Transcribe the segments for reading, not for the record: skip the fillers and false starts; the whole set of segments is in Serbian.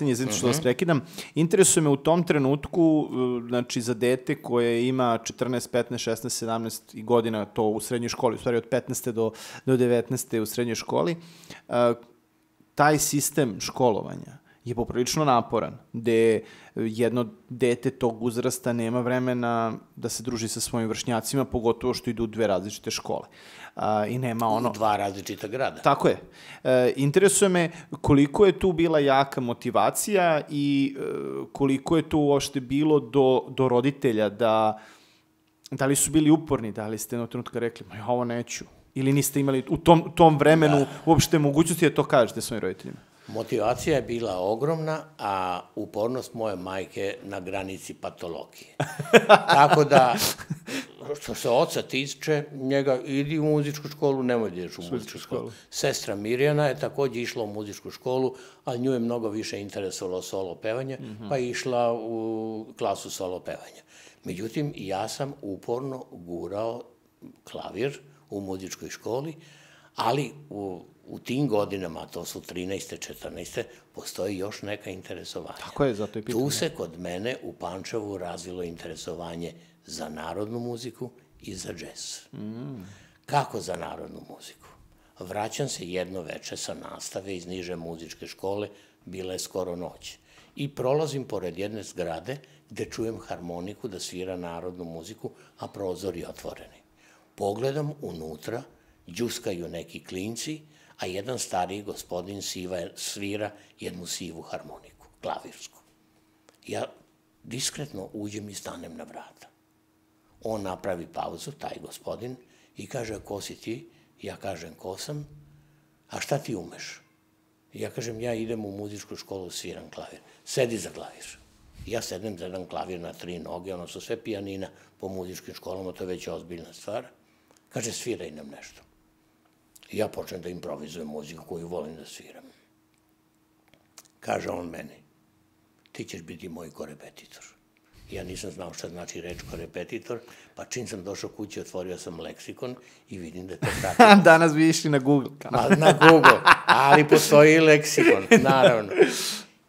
Izvinite što vas prekidam. Interesuje me u tom trenutku, znači za dete koje ima 14, 15, 16, 17 godina to u srednjoj školi, u stvari od 15. do 19. u srednjoj školi, taj sistem školovanja je poprilično naporan, gde jedno dete tog uzrasta nema vremena da se druži sa svojim vršnjacima, pogotovo što idu u dve različite škole. I nema ono... U dva različita grada. Tako je. Interesuje me koliko je tu bila jaka motivacija i koliko je tu uopšte bilo do roditelja, da li su bili uporni, da li ste jednog trenutka rekli, ma ja ovo neću, ili niste imali u tom vremenu uopšte mogućnosti da to kažete svojim roditeljima? Motivacija je bila ogromna, a upornost moje majke na granici patologije. Tako da, što se oca tiče, njega idi u muzičku školu, nemoj da ideš u muzičku školu. Sestra Mirjana je takođe išla u muzičku školu, ali nju je mnogo više interesovalo solo pevanje, pa je išla u klasu solo pevanja. Međutim, ja sam uporno gurao klavir u muzičkoj školi, ali u tim godinama, to su 13. 14. postoji još neka interesovanja. Tako je, zato je pitanje. Tu se kod mene u Pančevu razvilo interesovanje za narodnu muziku i za džez. Kako za narodnu muziku? Vraćam se jedno veče sa nastave iz niže muzičke škole, bila je skoro noć. I prolazim pored jedne zgrade gde čujem harmoniku da svira narodnu muziku, a prozori otvoreni. Pogledam unutra, đuskaju neki klinci, a jedan stariji gospodin svira jednu sivu harmoniku, klavirsku. Ja diskretno uđem i stanem na vrata. On napravi pauzu, taj gospodin, i kaže, ko si ti? Ja kažem, ko sam? A šta ti umeš? Ja kažem, ja idem u muzičku školu, sviram klavir. Sedi za klavir. Ja sedem za jedan klavir na 3 noge, ono su sve pijanina po muzičkim školama, to je već ozbiljna stvar. Kaže, sviraj nam nešto. Ja počnem da improvizujem muziku koju volim da sviram. Kaže on meni, ti ćeš biti moj korepetitor. Ja nisam znao šta znači reč korepetitor, pa čim sam došao kući, otvorio sam leksikon i vidim da je to tako. Danas bi išli na Google. Na Google, ali postoji i leksikon, naravno.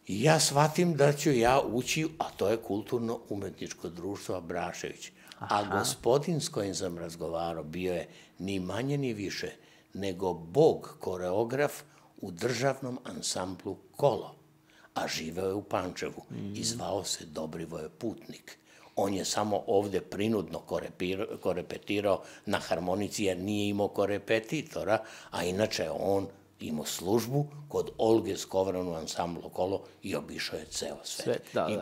I ja shvatim da ću ja ući, a to je kulturno-umetničko društvo Abrašević. A gospodin s kojim sam razgovarao bio je ni manje ni više nego bog koreograf u državnom ansamblu Kolo, a živeo je u Pančevu i zvao se Dobrivoje Putnik. On je samo ovde prinudno korepetirao na harmonici jer nije imao korepetitora, a inače on imao službu kod Olge Skovran u ansamblu Kolo i obišao je ceo svet. I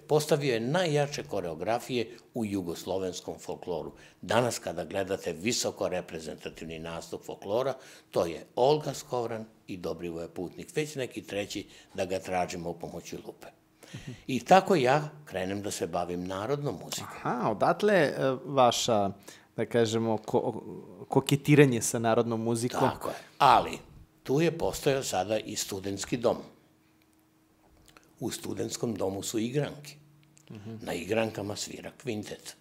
postavio je najjače koreografije u jugoslovenskom folkloru. Danas kada gledate visoko reprezentativni nastup folklora, to je Olga Skovran i Dobrivoje Putnik. Već neki treći da ga tražimo u pomoći lupe. I tako ja krenem da se bavim narodnom muzikom. Aha, odatle vaša, da kažemo, koketiranje sa narodnom muzikom. Tako je, ali tu je postojao sada i studentski dom. U studentskom domu su igranke. Na igrankama svira kvintet.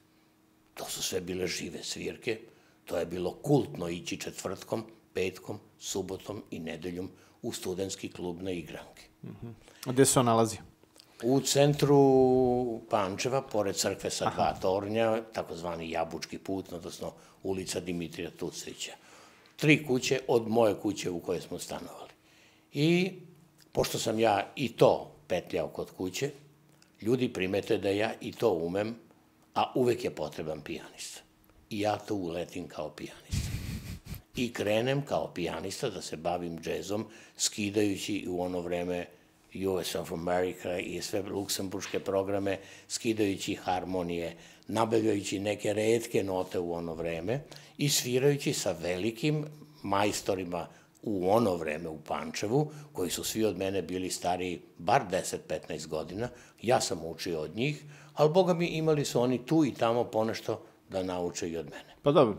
To su sve bile žive svirke. To je bilo kultno ići četvrtkom, petkom, subotom i nedeljom u studentski klub na igranke. A gde se on nalazi? U centru Pančeva, pored crkve sa 2 tornja, takozvani Jabučki put, odnosno ulica Dimitrija Tucovića. 3 kuće od moje kuće u kojoj smo stanovali. I pošto sam ja i to petljao kod kuće, ljudi primete da ja i to umem, a uvek je potreban pijanista. I ja to uletim kao pijanista. I krenem kao pijanista da se bavim džezom, skidajući u ono vreme US of America i sve luksemburške programe, skidajući harmonije, nabavljajući neke retke note u ono vreme i svirajući sa velikim majstorima u ono vreme u Pančevu, koji su svi od mene bili stariji bar 10-15 godina. Ja sam učio od njih, ali boga mi imali su oni tu i tamo ponešto da nauče i od mene. Pa dobro,